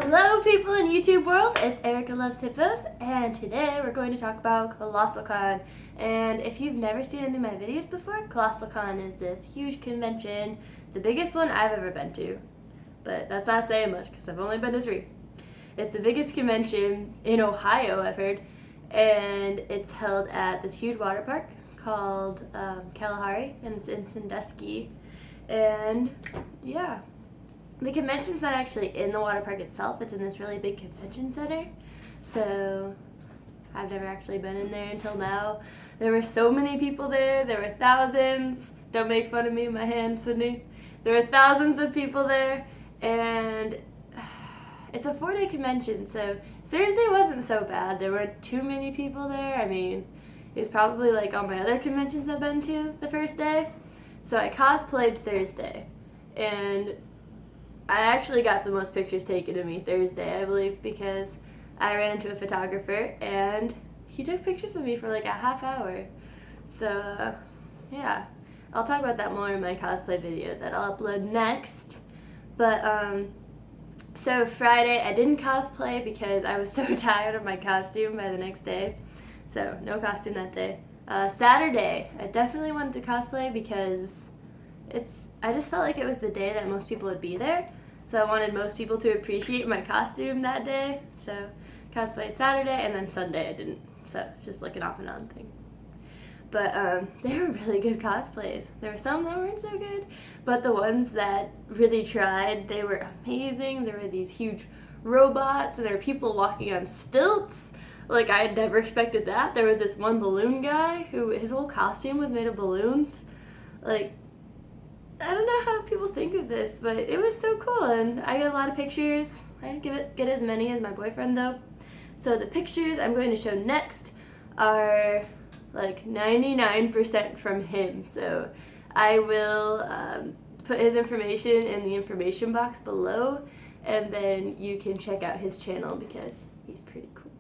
Hello people in YouTube world, it's Erika Loves Hippos, and today we're going to talk about COLOSSALCON. And if you've never seen any of my videos before, COLOSSALCON is this huge convention, the biggest one I've ever been to. But that's not saying much because I've only been to 3. It's the biggest convention in Ohio, I've heard, and it's held at this huge water park called Kalahari, and it's in Sandusky. And yeah. The convention's not actually in the water park itself, it's in this really big convention center. So I've never actually been in there until now. There were so many people there were thousands. Don't make fun of me, my hand, Sydney. There were thousands of people there, and it's a 4-day convention, so Thursday wasn't so bad. There weren't too many people there. I mean, it was probably like all my other conventions I've been to the first day. So I cosplayed Thursday, and I actually got the most pictures taken of me Thursday, I believe, because I ran into a photographer and he took pictures of me for like a half hour. So, yeah. I'll talk about that more in my cosplay video that I'll upload next. But, so Friday I didn't cosplay because I was so tired of my costume by the next day. So, no costume that day. Saturday, I definitely wanted to cosplay because I just felt like it was the day that most people would be there, so I wanted most people to appreciate my costume that day. So cosplayed Saturday, and then Sunday I didn't, so just like an off and on thing. But they were really good cosplays. There were some that weren't so good, but the ones that really tried, they were amazing. There were these huge robots, and there were people walking on stilts. Like, I had never expected that. There was this one balloon guy who, his whole costume was made of balloons. Like, I don't know how people think of this, but it was so cool, and I got a lot of pictures. I didn't get as many as my boyfriend, though. So the pictures I'm going to show next are like 99% from him. So I will put his information in the information box below, and then you can check out his channel because he's pretty cool.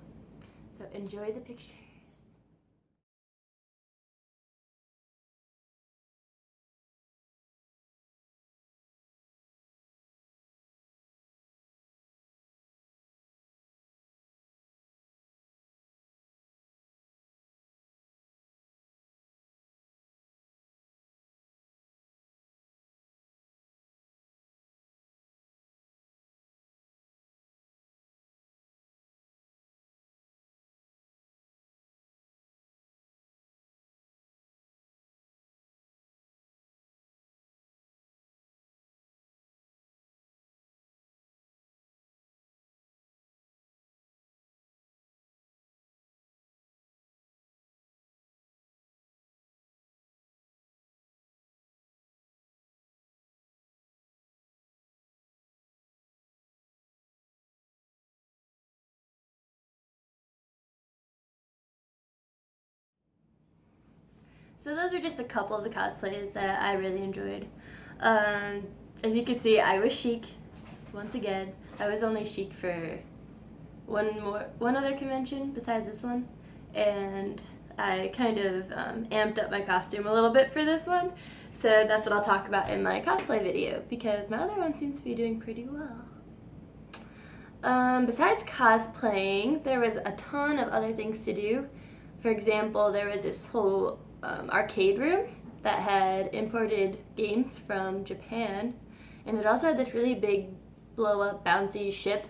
So enjoy the pictures. So those are just a couple of the cosplays that I really enjoyed. As you can see, I was chic once again. I was only chic for one other convention besides this one, and I kind of amped up my costume a little bit for this one. So that's what I'll talk about in my cosplay video because my other one seems to be doing pretty well. Besides cosplaying, there was a ton of other things to do. For example, there was this whole arcade room that had imported games from Japan, and it also had this really big blow-up bouncy ship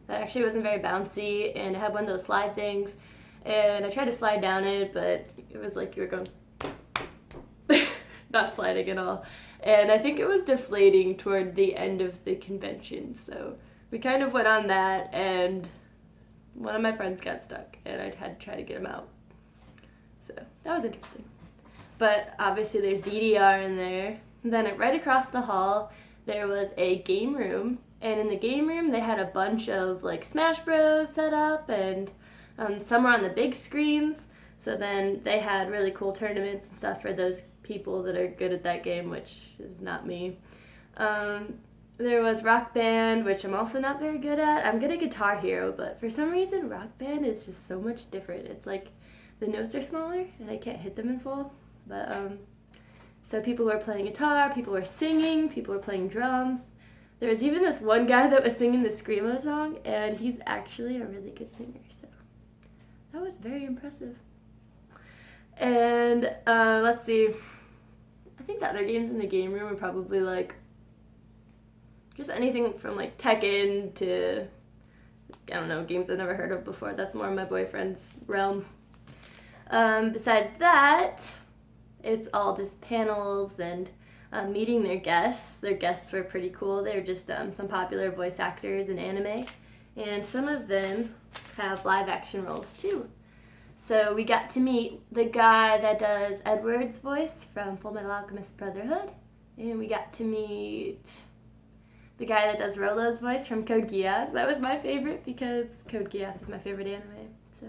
that actually wasn't very bouncy, and it had one of those slide things, and I tried to slide down it, but it was like you were going not sliding at all, and I think it was deflating toward the end of the convention, so we kind of went on that, and one of my friends got stuck, and I had to try to get him out. So that was interesting. But obviously there's DDR in there. And then right across the hall, there was a game room. And in the game room, they had a bunch of like Smash Bros set up, and some were on the big screens. So then they had really cool tournaments and stuff for those people that are good at that game, which is not me. There was Rock Band, which I'm also not very good at. I'm good at Guitar Hero, but for some reason Rock Band is just so much different. It's like the notes are smaller and I can't hit them as well. But so people were playing guitar, people were singing, people were playing drums. There was even this one guy that was singing the Screamo song, and he's actually a really good singer, so that was very impressive. And let's see, I think the other games in the game room are probably like just anything from like Tekken to, I don't know, games I've never heard of before. That's more my boyfriend's realm. Besides that, it's all just panels and meeting their guests. Their guests were pretty cool. They're just some popular voice actors in anime, and some of them have live action roles too. So we got to meet the guy that does Edward's voice from Full Metal Alchemist Brotherhood, and we got to meet the guy that does Rolo's voice from Code Geass. That was my favorite because Code Geass is my favorite anime. So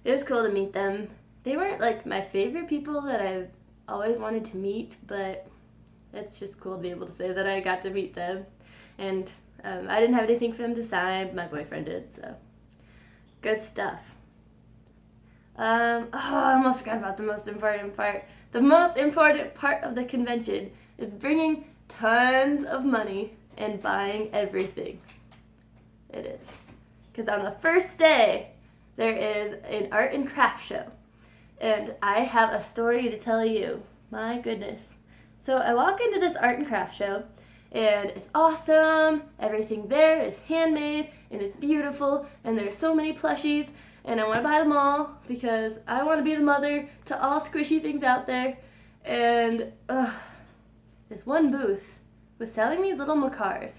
it was cool to meet them. They weren't like my favorite people that I've always wanted to meet, but it's just cool to be able to say that I got to meet them. And I didn't have anything for them to sign. My boyfriend did, so good stuff. I almost forgot about the most important part. The most important part of the convention is bringing tons of money and buying everything. It is. Because on the first day, there is an art and craft show. And I have a story to tell you. My goodness. So I walk into this art and craft show, and it's awesome. Everything there is handmade, and it's beautiful, and there's so many plushies, and I want to buy them all because I want to be the mother to all squishy things out there. And this one booth was selling these little Makars.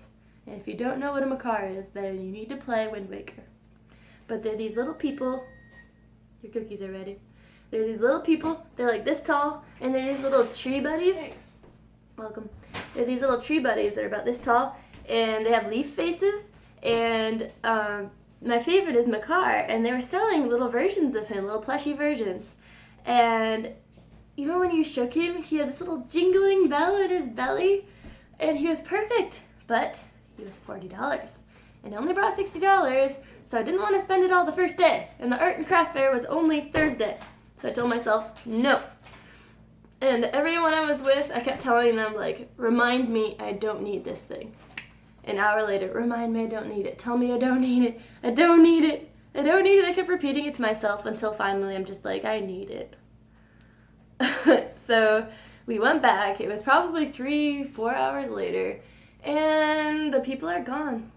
And if you don't know what a Makar is, then you need to play Wind Waker. But they're these little people. Your cookies are ready. There's these little people. They're like this tall, and they're these little tree buddies. Thanks. Welcome. They're these little tree buddies that are about this tall, and they have leaf faces. And my favorite is Makar, and they were selling little versions of him, little plushy versions. And even when you shook him, he had this little jingling bell in his belly, and he was perfect. But he was $40, and I only brought $60, so I didn't want to spend it all the first day. And the art and craft fair was only Thursday. So I told myself, no. And everyone I was with, I kept telling them, like, remind me I don't need this thing. An hour later, remind me I don't need it. Tell me I don't need it. I don't need it. I don't need it. I kept repeating it to myself until finally I'm just like, I need it. So we went back. It was probably 3-4 hours later, and the people are gone.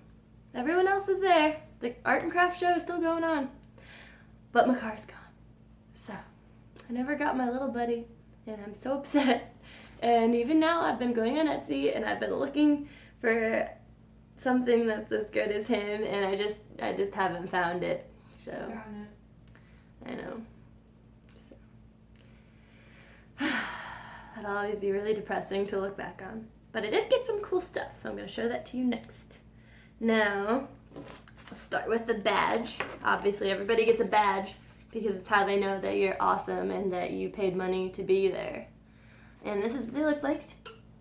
Everyone else is there. The art and craft show is still going on. But Makar's gone. So I never got my little buddy, and I'm so upset. And even now I've been going on Etsy, and I've been looking for something that's as good as him, and I just haven't found it. So I know. So that'll always be really depressing to look back on. But I did get some cool stuff, so I'm going to show that to you next. Now, I'll start with the badge. Obviously, everybody gets a badge because it's how they know that you're awesome and that you paid money to be there. And this is what they look like.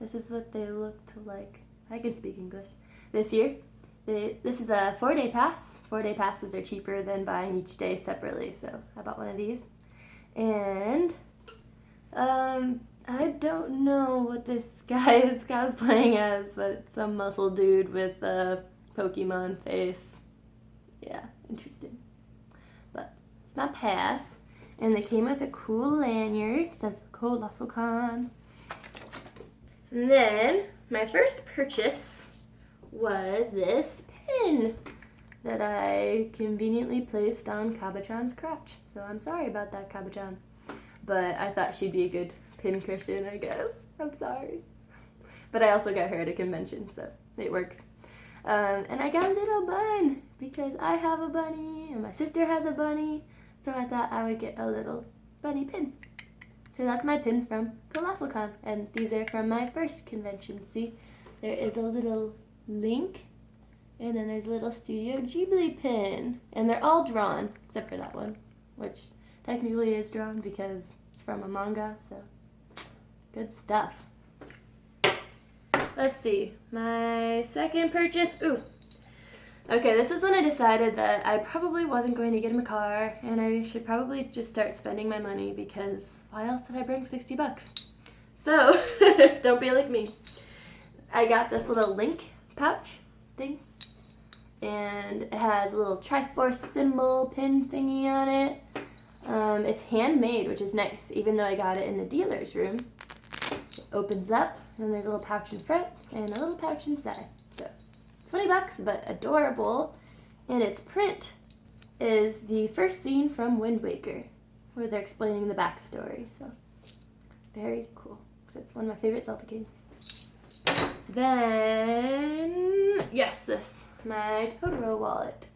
This is what they looked like. I can speak English. This year, this is a 4-day pass. 4-day passes are cheaper than buying each day separately, so I bought one of these. And I don't know what this guy is cosplaying as, but it's some muscle dude with a Pokemon face. Yeah, interesting. But it's my pass, and they came with a cool lanyard. It says COLOSSALCON. And then my first purchase was this pin that I conveniently placed on Kabuchan's crotch. So I'm sorry about that, Kabuchan. But I thought she'd be a good pin cushion, I guess. I'm sorry. But I also got her at a convention, so it works. And I got a little bun because I have a bunny and my sister has a bunny. So I thought I would get a little bunny pin. So that's my pin from COLOSSALCON. And these are from my first convention. See, there is a little Link, and then there's a little Studio Ghibli pin. And they're all drawn, except for that one, which technically is drawn because it's from a manga, so good stuff. Let's see, my second purchase, okay, this is when I decided that I probably wasn't going to get him a car, and I should probably just start spending my money because why else did I bring $60? So, don't be like me. I got this little link pouch thing, and it has a little Triforce symbol pin thingy on it. It's handmade, which is nice, even though I got it in the dealer's room. It opens up, and then there's a little pouch in front and a little pouch inside. So, $20, but adorable. And its print is the first scene from Wind Waker, where they're explaining the backstory. So, very cool, because it's one of my favorite Zelda games. Then, yes, this, my Totoro wallet.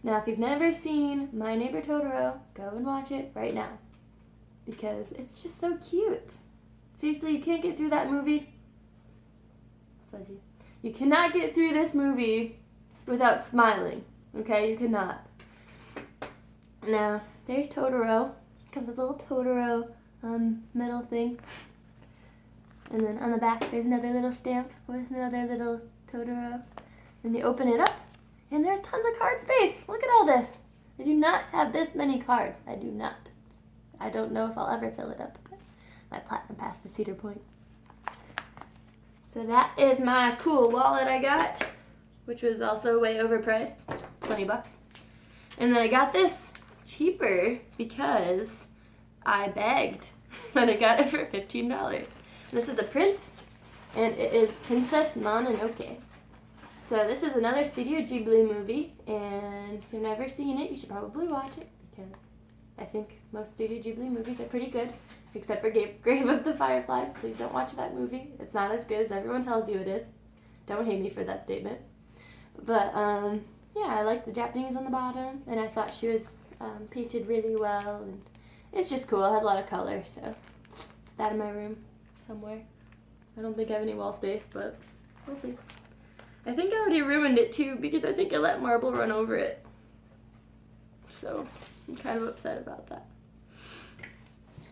Now, if you've never seen My Neighbor Totoro, go and watch it right now, because it's just so cute. Seriously, you can't get through that movie. Fuzzy. You cannot get through this movie without smiling, okay? You cannot. Now, there's Totoro. Comes with a little Totoro metal thing. And then on the back, there's another little stamp with another little Totoro. And you open it up, and there's tons of card space. Look at all this. I do not have this many cards. I do not. I don't know if I'll ever fill it up, but my platinum passed the Cedar Point. So that is my cool wallet I got, which was also way overpriced, $20. And then I got this cheaper because I begged, and I got it for $15. This is a print, and it is Princess Mononoke. So this is another Studio Ghibli movie, and if you've never seen it, you should probably watch it, because I think most Studio Ghibli movies are pretty good, except for Grave of the Fireflies. Please don't watch that movie. It's not as good as everyone tells you it is. Don't hate me for that statement. But, yeah, I like the Japanese on the bottom, and I thought she was painted really well, and it's just cool. It has a lot of color, so put that in my room somewhere. I don't think I have any wall space, but we'll see. I think I already ruined it too, because I think I let marble run over it. So I'm kind of upset about that.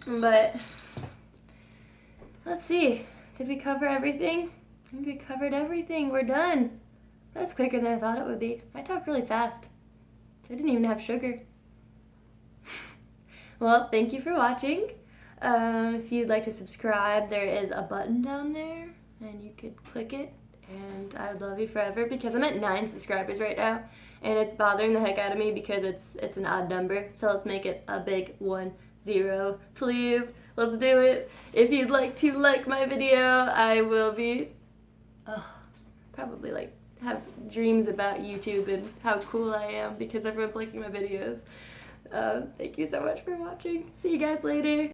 But let's see. Did we cover everything? I think we covered everything. We're done. That was quicker than I thought it would be. I talked really fast. I didn't even have sugar. Well, thank you for watching. If you'd like to subscribe, there is a button down there, and you could click it, and I would love you forever, because I'm at 9 subscribers right now, and it's bothering the heck out of me because it's an odd number. So let's make it a big 10. Please, let's do it. If you'd like to like my video, I will be probably like have dreams about YouTube and how cool I am because everyone's liking my videos. Thank you so much for watching. See you guys later.